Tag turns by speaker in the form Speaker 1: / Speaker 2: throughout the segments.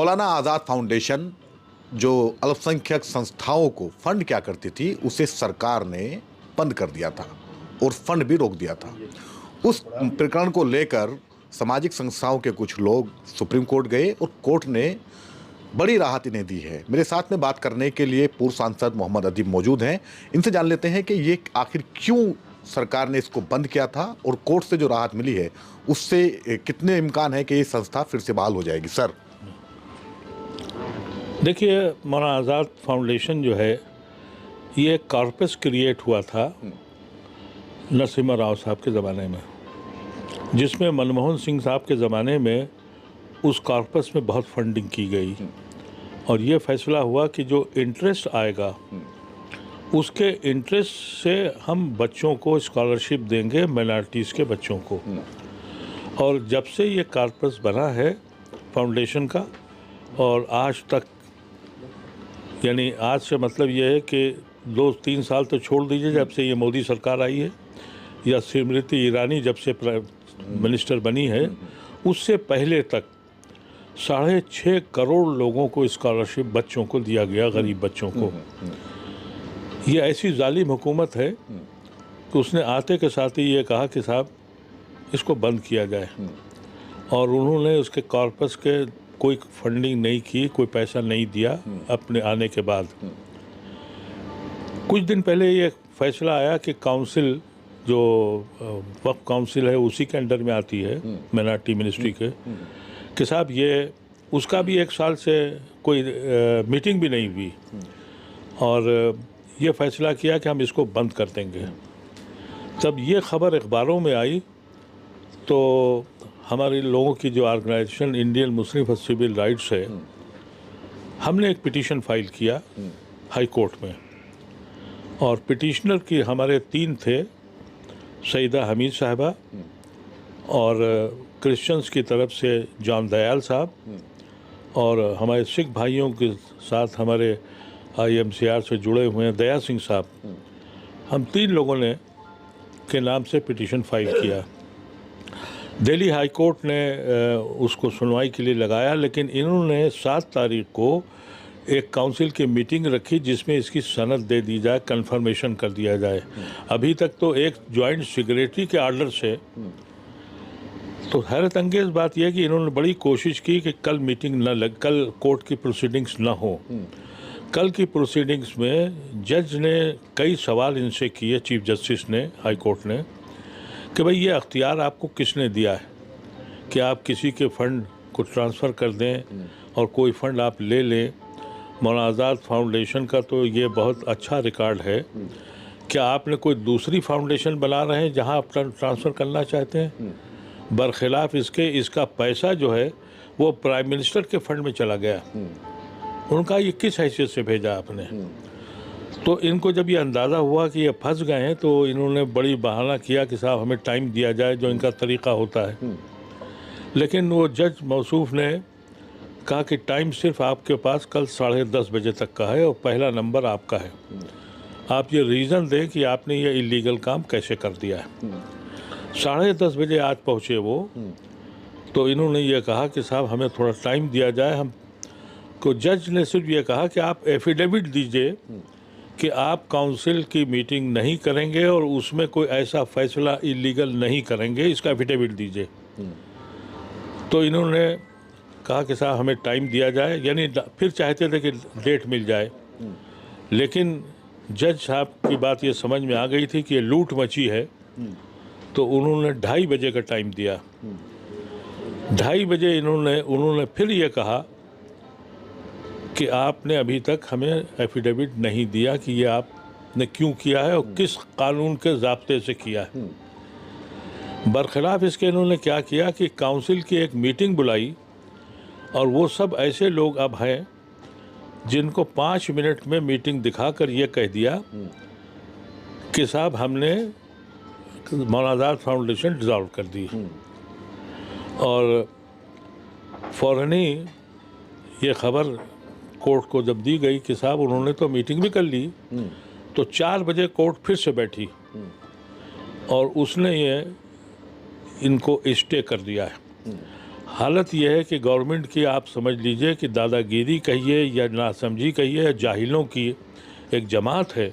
Speaker 1: मौलाना आज़ाद foundation जो अल्पसंख्यक संस्थाओं को फंड क्या करती थी, उसे सरकार ने बंद कर दिया था और फंड भी रोक दिया था। उस प्रकरण को लेकर सामाजिक संस्थाओं के कुछ लोग सुप्रीम कोर्ट गए और कोर्ट ने बड़ी राहत इन्हें दी है। मेरे साथ में बात करने के लिए पूर्व सांसद मोहम्मद अदीब मौजूद हैं। इनसे जान लेते हैं कि ये आखिर क्यों सरकार ने इसको बंद किया था और कोर्ट से जो राहत मिली है उससे कितने इम्कान है कि ये संस्था फिर से बहाल हो जाएगी। सर
Speaker 2: देखिए, मौलाना आज़ाद फाउंडेशन जो है ये एक कॉर्पस क्रिएट हुआ था नरसिम्हा राव साहब के ज़माने में, जिसमें मनमोहन सिंह साहब के ज़माने में उस कॉर्पस में बहुत फंडिंग की गई और ये फैसला हुआ कि जो इंटरेस्ट आएगा उसके इंटरेस्ट से हम बच्चों को स्कॉलरशिप देंगे, माइनॉरिटीज़ के बच्चों को। और जब से ये कॉर्पस बना है फाउंडेशन का और आज तक, यानी आज से मतलब ये है कि 2-3 साल तो छोड़ दीजिए, जब से ये मोदी सरकार आई है या स्मृति ईरानी जब से मिनिस्टर बनी है, उससे पहले तक 6.5 करोड़ लोगों को स्कॉलरशिप बच्चों को दिया गया, गरीब बच्चों को। ये ऐसी जालिम हुकूमत है कि उसने आते के साथ ही ये कहा कि साहब इसको बंद किया जाए, और उन्होंने उसके कॉर्पस के कोई फंडिंग नहीं की, कोई पैसा नहीं दिया अपने आने के बाद। कुछ दिन पहले ये फैसला आया कि काउंसिल जो वक्फ काउंसिल है उसी के अंडर में आती है, माइनॉरिटी मिनिस्ट्री के, कि साहब ये उसका भी 1 साल से कोई मीटिंग भी नहीं हुई और ये फैसला किया कि हम इसको बंद कर देंगे। तब ये खबर अखबारों में आई तो हमारे लोगों की जो organisation Indian Muslim for civil rights है, हमने एक पिटीशन फाइल किया हाई कोर्ट में, और पिटीशनर की हमारे 3 थे, सईदा हमीद साहबा और क्रिश्चियंस की तरफ से जॉन दयाल साहब और हमारे सिख भाइयों के साथ हमारे IMCR से जुड़े हुए हैं दया सिंह साहब। हम 3 लोगों ने के नाम से पिटीशन फाइल किया। दिल्ली हाई कोर्ट ने उसको सुनवाई के लिए लगाया, लेकिन इन्होंने 7 तारीख को एक काउंसिल की मीटिंग रखी जिसमें इसकी सनद दे दी जाए, कंफर्मेशन कर दिया जाए। अभी तक तो एक जॉइंट सेक्रेटरी के आर्डर से, तो हैरत अंगेज़ बात यह कि इन्होंने बड़ी कोशिश की कि कल मीटिंग न लग, कल कोर्ट की प्रोसीडिंग्स न हो। कल की प्रोसीडिंग्स में जज ने कई सवाल इनसे किए, चीफ जस्टिस ने, हाई कोर्ट ने, कि भाई ये अख्तियार आपको किसने दिया है कि आप किसी के फ़ंड को ट्रांसफ़र कर दें और कोई फ़ंड आप ले लें। मौलाना आज़ाद फाउंडेशन का तो ये बहुत अच्छा रिकॉर्ड है। क्या आपने कोई दूसरी फाउंडेशन बना रहे हैं जहां आप ट्रांसफ़र करना चाहते हैं? बरखिलाफ़ इसके इसका पैसा जो है वो प्राइम मिनिस्टर के फ़ंड में चला गया। उनका ये किस हैसियत से भेजा आपने? तो इनको जब ये अंदाज़ा हुआ कि ये फंस गए हैं तो इन्होंने बड़ी बहाना किया कि साहब हमें टाइम दिया जाए, जो इनका तरीक़ा होता है। लेकिन वो जज मौसूफ़ ने कहा कि टाइम सिर्फ आपके पास कल 10:30 बजे तक का है और पहला नंबर आपका है। आप ये रीज़न दें कि आपने ये इलीगल काम कैसे कर दिया है। 10:30 बजे आज पहुँचे वो, तो इन्होंने ये कहा कि साहब हमें थोड़ा टाइम दिया जाए। हम को जज ने सिर्फ ये कहा कि आप एफिडेविट दीजिए कि आप काउंसिल की मीटिंग नहीं करेंगे और उसमें कोई ऐसा फैसला इलीगल नहीं करेंगे, इसका एफिडेविट दीजिए। तो इन्होंने कहा कि साहब हमें टाइम दिया जाए, यानी फिर चाहते थे कि डेट मिल जाए। लेकिन जज साहब की बात ये समझ में आ गई थी कि ये लूट मची है, तो उन्होंने 2:30 बजे का टाइम दिया। 2:30 बजे उन्होंने फिर ये कहा कि आपने अभी तक हमें एफिडेविट नहीं दिया कि ये आपने क्यों किया है और किस कानून के ज़ाब्ते से किया है। बरखिलाफ़ इसके इन्होंने क्या किया कि काउंसिल की एक मीटिंग बुलाई और वो सब ऐसे लोग अब हैं जिनको 5 मिनट में मीटिंग दिखाकर ये कह दिया कि साहब हमने मौलाना आज़ाद फाउंडेशन डिज़ॉल्व कर दी। और फ़ौरन ही ये खबर कोर्ट को जब दी गई कि साहब उन्होंने तो मीटिंग भी कर ली, तो 4 बजे कोर्ट फिर से बैठी और उसने ये इनको स्टे कर दिया है। हालत यह है कि गवर्नमेंट की आप समझ लीजिए कि दादागिरी कहिए या नासमझी कहिए या जाहिलों की एक जमात है।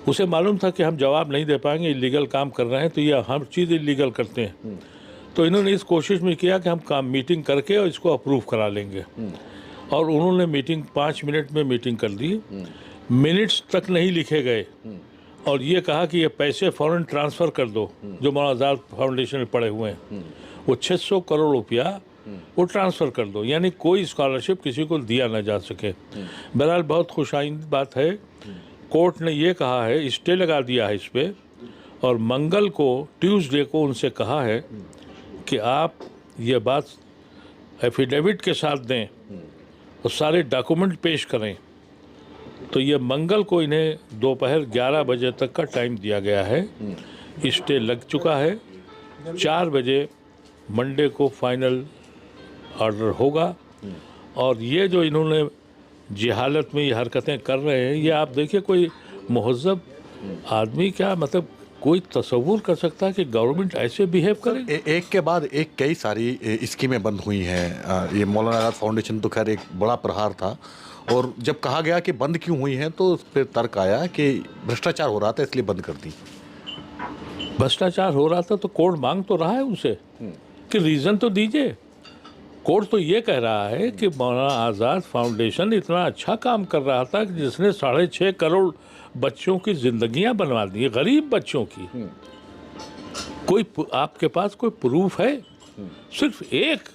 Speaker 2: उसे मालूम था कि हम जवाब नहीं दे पाएंगे, इलीगल काम कर रहे हैं तो ये हर चीज़ इलीगल करते हैं। तो इन्होंने इस कोशिश में किया कि हम काम मीटिंग करके और इसको अप्रूव करा लेंगे। और उन्होंने मीटिंग 5 मिनट में मीटिंग कर दी, मिनट्स तक नहीं लिखे गए और ये कहा कि ये पैसे फ़ौरन ट्रांसफ़र कर दो जो मौलाना आज़ाद फाउंडेशन में पड़े हुए हैं, वो 600 करोड़ रुपया वो ट्रांसफ़र कर दो, यानी कोई स्कॉलरशिप किसी को दिया ना जा सके। बहरहाल बहुत खुशाइंद बात है, कोर्ट ने ये कहा है, स्टे लगा दिया है इस पर और मंगल को ट्यूसडे को उनसे कहा है कि आप ये बात एफिडेविट के साथ दें और सारे डॉक्यूमेंट पेश करें। तो ये मंगल को इन्हें दोपहर 11 बजे तक का टाइम दिया गया है। स्टे लग चुका है, 4 बजे मंडे को फाइनल ऑर्डर होगा। और ये जो इन्होंने जिहालत में ये हरकतें कर रहे हैं, ये आप देखिए कोई मुहज़्ज़ब आदमी क्या मतलब कोई तसव्वुर कर सकता है कि गवर्नमेंट ऐसे बिहेव करे?
Speaker 1: एक के बाद एक कई सारी स्कीमें बंद हुई हैं। ये मौलाना आज़ाद फाउंडेशन तो खैर एक बड़ा प्रहार था और जब कहा गया कि बंद क्यों हुई हैं तो उस पर तर्क आया कि भ्रष्टाचार हो रहा था इसलिए बंद कर दी।
Speaker 2: भ्रष्टाचार हो रहा था तो कोर्ट मांग तो रहा है उनसे कि रीज़न तो दीजिए। कोर्ट तो ये कह रहा है कि मौलाना आज़ाद फाउंडेशन इतना अच्छा काम कर रहा था कि जिसने 6.5 करोड़ बच्चों की ज़िंदगियां बनवा दी, गरीब बच्चों की। कोई आपके पास कोई प्रूफ है? सिर्फ एक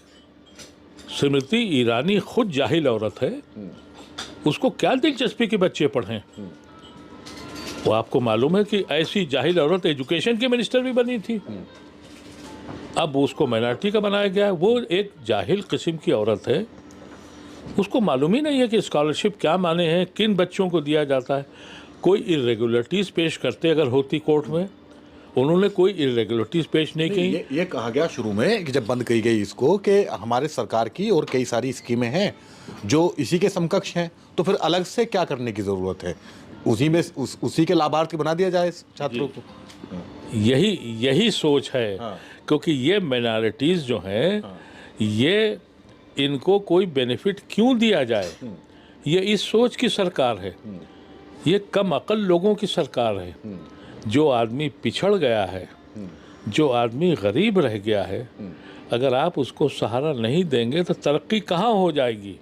Speaker 2: स्मृति ईरानी खुद जाहिल औरत है, उसको क्या दिलचस्पी के बच्चे पढ़ें? वो आपको मालूम है कि ऐसी जाहिल औरत एजुकेशन की मिनिस्टर भी बनी थी, अब उसको माइनॉरिटी का बनाया गया है। वो एक जाहिल किस्म की औरत है, उसको मालूम ही नहीं है कि स्कॉलरशिप क्या माने हैं, किन बच्चों को दिया जाता है। कोई इरेगुलरिटीज़ पेश करते अगर होती कोर्ट में, उन्होंने कोई इरेगुलरिटीज़ पेश नहीं की।
Speaker 1: ये कहा गया शुरू में कि जब बंद की गई इसको कि हमारे सरकार की और कई सारी स्कीमें हैं जो इसी के समकक्ष हैं, तो फिर अलग से क्या करने की ज़रूरत है, उसी में उसी के लाभार्थी बना दिया जाए छात्रों को।
Speaker 2: यही सोच है।
Speaker 1: हाँ।
Speaker 2: क्योंकि ये माइनॉरिटीज़ जो हैं, ये इनको कोई बेनिफिट क्यों दिया जाए, ये इस सोच की सरकार है। ये कम अकल लोगों की सरकार है। जो आदमी पिछड़ गया है, जो आदमी गरीब रह गया है, अगर आप उसको सहारा नहीं देंगे तो तरक्की कहाँ हो जाएगी?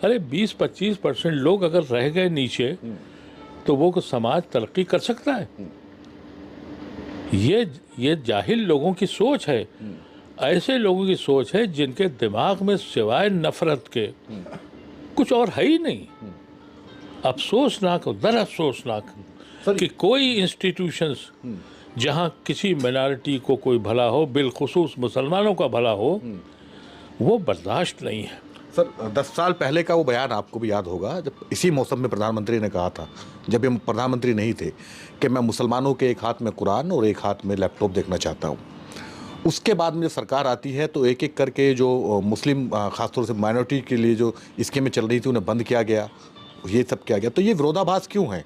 Speaker 2: अरे 20-25% लोग अगर रह गए नीचे तो वो समाज तरक्की कर सकता है? ये जाहिल लोगों की सोच है, ऐसे लोगों की सोच है जिनके दिमाग में सिवाय नफरत के कुछ और है ही नहीं। अफसोसनाक, दर अफसोसनाक कि कोई इंस्टीट्यूशंस जहाँ किसी मिनॉरिटी को कोई भला हो, बिलखुसूस मुसलमानों का भला हो, वो बर्दाश्त नहीं है।
Speaker 1: सर 10 साल पहले का वो बयान आपको भी याद होगा, जब इसी मौसम में प्रधानमंत्री ने कहा था, जब हम प्रधानमंत्री नहीं थे, कि मैं मुसलमानों के एक हाथ में कुरान और एक हाथ में लैपटॉप देखना चाहता हूँ। उसके बाद में सरकार आती है तो एक एक करके जो मुस्लिम ख़ासतौर से माइनॉरिटी के लिए जो स्कीमें चल रही थी उन्हें बंद किया गया, ये सब किया गया। तो ये विरोधाभास क्यों है?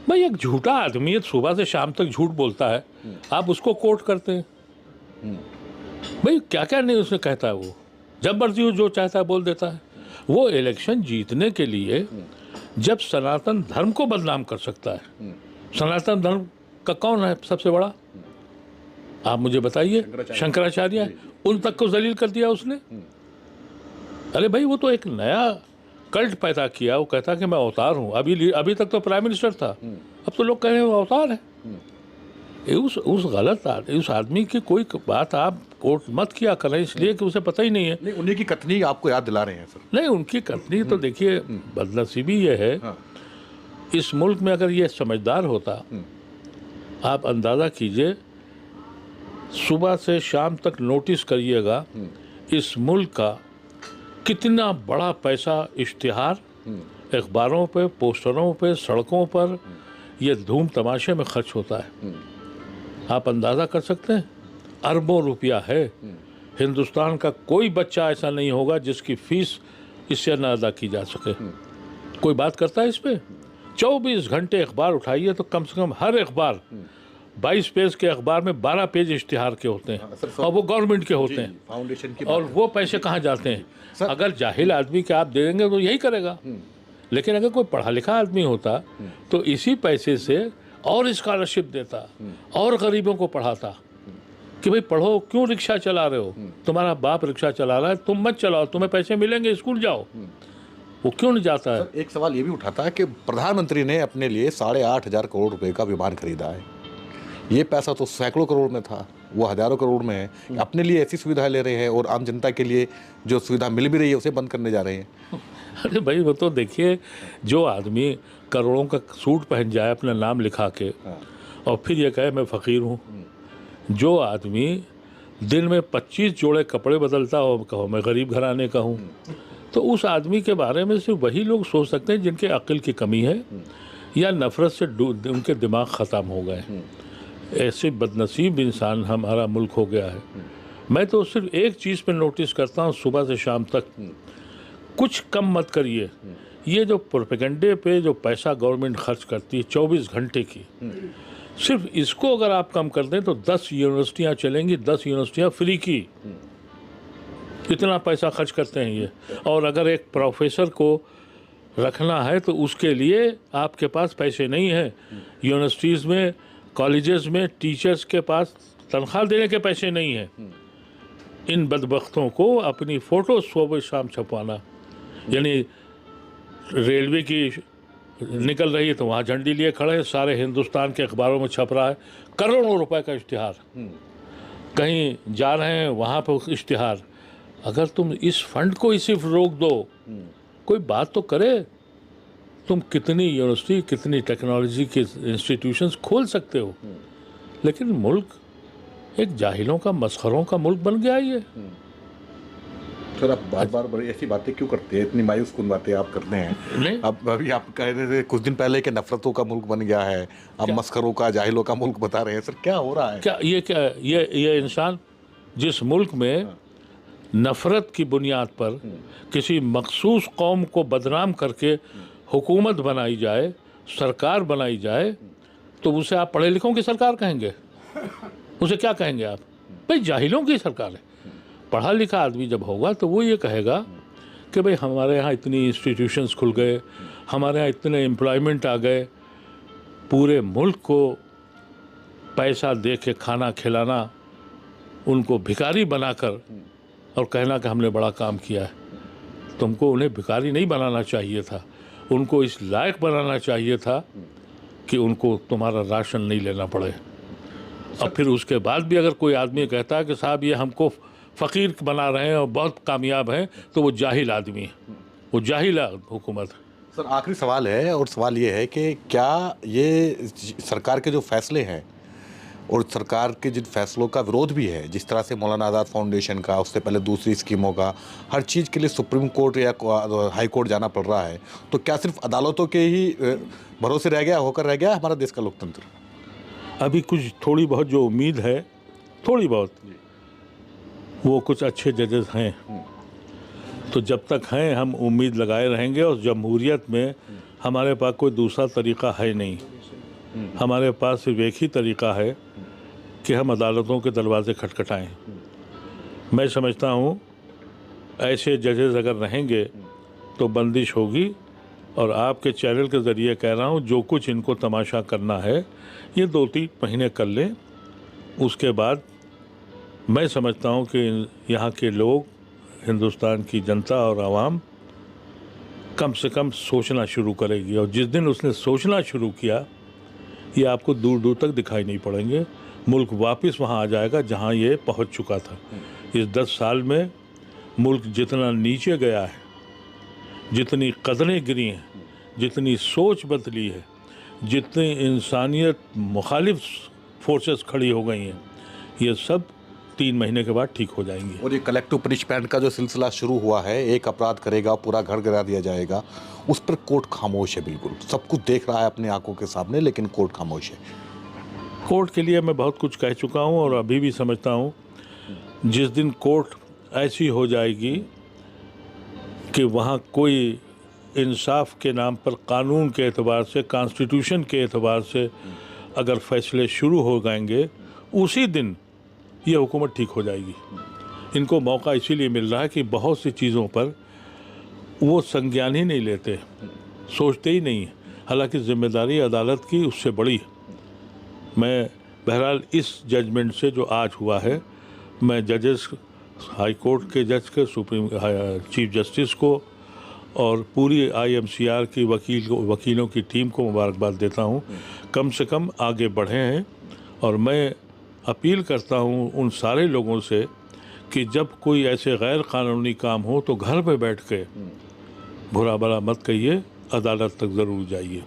Speaker 2: भाई एक झूठा आदमी है, सुबह से शाम तक झूठ बोलता है, आप उसको कोर्ट करते हैं। भाई क्या क्या नहीं उसने कहता है, वो जब मर्जी जो चाहता है बोल देता है। वो इलेक्शन जीतने के लिए जब सनातन धर्म को बदनाम कर सकता है, सनातन धर्म का कौन है सबसे बड़ा, आप मुझे बताइए? शंकराचार्य, उन तक को जलील कर दिया उसने। अरे भाई वो तो एक नया कल्ट पैदा किया, वो कहता कि मैं अवतार हूँ। अभी तक तो प्राइम मिनिस्टर था, अब तो लोग कह रहे हैं वो अवतार है। उस गलत उस आदमी की कोई बात आप कोर्ट मत किया करें, इसलिए कि उसे पता ही नहीं है।
Speaker 1: नहीं, उन्हीं की कथनी आपको याद दिला रहे हैं सर।
Speaker 2: नहीं, उनकी कथनी तो देखिए, बदनसीबी ये है, इस मुल्क में अगर ये समझदार होता, आप अंदाज़ा कीजिए, सुबह से शाम तक नोटिस करिएगा, इस मुल्क का कितना बड़ा पैसा इश्तिहार, अखबारों पे, पोस्टरों पे, सड़कों पर, ये धूम तमाशे में खर्च होता है। आप अंदाज़ा कर सकते हैं, अरबों रुपया है। हिंदुस्तान का कोई बच्चा ऐसा नहीं होगा जिसकी फ़ीस इससे न अदा की जा सके। कोई बात करता है इस पर? 24 घंटे अखबार उठाइए तो कम से कम हर अखबार 22 पेज के अखबार में 12 पेज इश्तिहार के होते हैं
Speaker 1: सर,
Speaker 2: और वो गवर्नमेंट के होते हैं।
Speaker 1: फाउंडेशन की
Speaker 2: और वो पैसे कहाँ जाते हैं? अगर जाहिल आदमी के आप दे देंगे तो यही करेगा, लेकिन अगर कोई पढ़ा लिखा आदमी होता तो इसी पैसे से और स्कॉलरशिप देता और गरीबों को पढ़ाता कि भाई पढ़ो, क्यों रिक्शा चला रहे हो, तुम्हारा बाप रिक्शा चला रहा है, तुम मत चलाओ, तुम्हें पैसे मिलेंगे, स्कूल जाओ। वो क्यों नहीं जाता है?
Speaker 1: एक सवाल ये भी उठाता है कि प्रधानमंत्री ने अपने लिए 8,500 करोड़ रुपए का विमान खरीदा है। ये पैसा तो सैकड़ों करोड़ में था, वो हजारों करोड़ में है। अपने लिए ऐसी सुविधा ले रहे हैं और आम जनता के लिए जो सुविधा मिल भी रही है उसे बंद करने जा रहे हैं।
Speaker 2: अरे भाई वो तो देखिए, जो आदमी करोड़ों का सूट पहन जाए अपना नाम लिखा के और फिर ये कहे मैं फ़कीर हूँ, जो आदमी दिन में 25 जोड़े कपड़े बदलता हो, कहो मैं गरीब घराने का हूँ, तो उस आदमी के बारे में सिर्फ वही लोग सोच सकते हैं जिनके अक्ल की कमी है या नफ़रत से उनके दिमाग ख़त्म हो गए। ऐसे बदनसीब इंसान हमारा मुल्क हो गया है। मैं तो सिर्फ एक चीज़ पे नोटिस करता हूँ सुबह से शाम तक, कुछ कम मत करिए। ये जो प्रोपेगेंडे पे जो पैसा गवर्नमेंट खर्च करती है 24 घंटे की, सिर्फ इसको अगर आप कम कर दें तो 10 यूनिवर्सिटियाँ चलेंगी, 10 यूनिवर्सिटियाँ फ्री की। इतना पैसा खर्च करते हैं ये। और अगर एक प्रोफेसर को रखना है तो उसके लिए आपके पास पैसे नहीं है। यूनिवर्सिटीज़ में, कॉलेजेस में टीचर्स के पास तनख्वाह देने के पैसे नहीं हैं। इन बदबख्तों को अपनी फ़ोटो सुबह शाम छपवाना, यानी रेलवे की निकल रही है तो वहाँ झंडी लिए खड़े हैं, सारे हिंदुस्तान के अखबारों में छप रहा है करोड़ों रुपए का इश्तिहार, कहीं जा रहे हैं वहाँ पर इश्तिहार। अगर तुम इस फंड को ही सिर्फ रोक दो, कोई बात तो करे। तुम कितनी यूनिवर्सिटी, कितनी टेक्नोलॉजी के इंस्टीट्यूशंस खोल सकते हो, लेकिन मुल्क एक जाहिलों का, मसखरों का मुल्क बन गया ये।
Speaker 1: सर आप बार बार बड़ी ऐसी बातें क्यों करते हैं? इतनी मायूस कुन बातें आप करते हैं।
Speaker 2: नहीं,
Speaker 1: अब अभी आप कह रहे थे कुछ दिन पहले कि नफरतों का मुल्क बन गया है, अब मस्खरों का, जाहिलों का मुल्क बता रहे हैं। सर क्या हो रहा है?
Speaker 2: क्या ये इंसान जिस मुल्क में नफ़रत की बुनियाद पर किसी मखसूस कौम को बदनाम करके हुकूमत बनाई जाए, सरकार बनाई जाए, तो उसे आप पढ़े लिखों की सरकार कहेंगे? उसे क्या कहेंगे आप? भाई जाहिलों की सरकार है। पढ़ा लिखा आदमी जब होगा तो वो ये कहेगा कि भाई हमारे यहाँ इतनी इंस्टीट्यूशंस खुल गए, हमारे यहाँ इतने एम्प्लॉयमेंट आ गए, पूरे मुल्क को पैसा दे के खाना खिलाना, उनको भिखारी बनाकर और कहना कि हमने बड़ा काम किया है। तुमको उन्हें भिखारी नहीं बनाना चाहिए था, उनको इस लायक बनाना चाहिए था कि उनको तुम्हारा राशन नहीं लेना पड़े। और फिर उसके बाद भी अगर कोई आदमी कहता है कि साहब ये हमको फ़कीर बना रहे हैं और बहुत कामयाब हैं, तो वो जाहिल आदमी है, वो जाहिल हुकूमत है।
Speaker 1: सर आखिरी सवाल है, और सवाल ये है कि क्या ये सरकार के जो फैसले हैं और सरकार के जिन फैसलों का विरोध भी है, जिस तरह से मौलाना आज़ाद फाउंडेशन का, उससे पहले दूसरी स्कीमों का, हर चीज़ के लिए सुप्रीम कोर्ट या हाई कोर्ट जाना पड़ रहा है, तो क्या सिर्फ अदालतों के ही भरोसे रह गया हमारा देश का लोकतंत्र?
Speaker 2: अभी कुछ थोड़ी बहुत जो उम्मीद है, थोड़ी बहुत, वो कुछ अच्छे जजेस हैं, तो जब तक हैं हम उम्मीद लगाए रहेंगे। और जमहूरियत में हमारे पास कोई दूसरा तरीक़ा है नहीं, हमारे पास सिर्फ एक ही तरीक़ा है कि हम अदालतों के दरवाज़े खटखटाएं। मैं समझता हूँ ऐसे जजेस अगर रहेंगे तो बंदिश होगी। और आपके चैनल के ज़रिए कह रहा हूँ, जो कुछ इनको तमाशा करना है ये 2-3 महीने कर लें, उसके बाद मैं समझता हूँ कि यहाँ के लोग, हिंदुस्तान की जनता और आवाम कम से कम सोचना शुरू करेगी। और जिस दिन उसने सोचना शुरू किया, ये आपको दूर दूर तक दिखाई नहीं पड़ेंगे। मुल्क वापस वहाँ आ जाएगा जहाँ ये पहुँच चुका था। इस 10 साल में मुल्क जितना नीचे गया है, जितनी कदरें गिरी हैं, जितनी सोच बदली है, जितनी इंसानियत मुखालिफ फोर्सेस खड़ी हो गई हैं, ये सब 3 महीने के बाद ठीक हो जाएंगी।
Speaker 1: और ये कलेक्टिव पनिशमेंट का जो सिलसिला शुरू हुआ है, एक अपराध करेगा पूरा घर गिरा दिया जाएगा, उस पर कोर्ट खामोश है। बिल्कुल सब कुछ देख रहा है अपनी आंखों के सामने, लेकिन कोर्ट खामोश है।
Speaker 2: कोर्ट के लिए मैं बहुत कुछ कह चुका हूँ और अभी भी समझता हूँ, जिस दिन कोर्ट ऐसी हो जाएगी कि वहाँ कोई इंसाफ के नाम पर, कानून के एतबार से, कॉन्स्टिट्यूशन के एतबार से अगर फैसले शुरू हो जाएंगे उसी दिन ये हुकूमत ठीक हो जाएगी। इनको मौका इसीलिए मिल रहा है कि बहुत सी चीज़ों पर वो संज्ञान ही नहीं लेते, सोचते ही नहीं। हालांकि जिम्मेदारी अदालत की उससे बड़ी है। मैं बहरहाल इस जजमेंट से जो आज हुआ है, मैं जजेस, हाई कोर्ट के जज के, चीफ जस्टिस को और पूरी IMCR की वकीलों की टीम को मुबारकबाद देता हूँ। कम से कम आगे बढ़े हैं। और मैं अपील करता हूँ उन सारे लोगों से कि जब कोई ऐसे गैर कानूनी काम हो तो घर पे बैठ के बुरा भला मत कहिए, अदालत तक ज़रूर जाइए।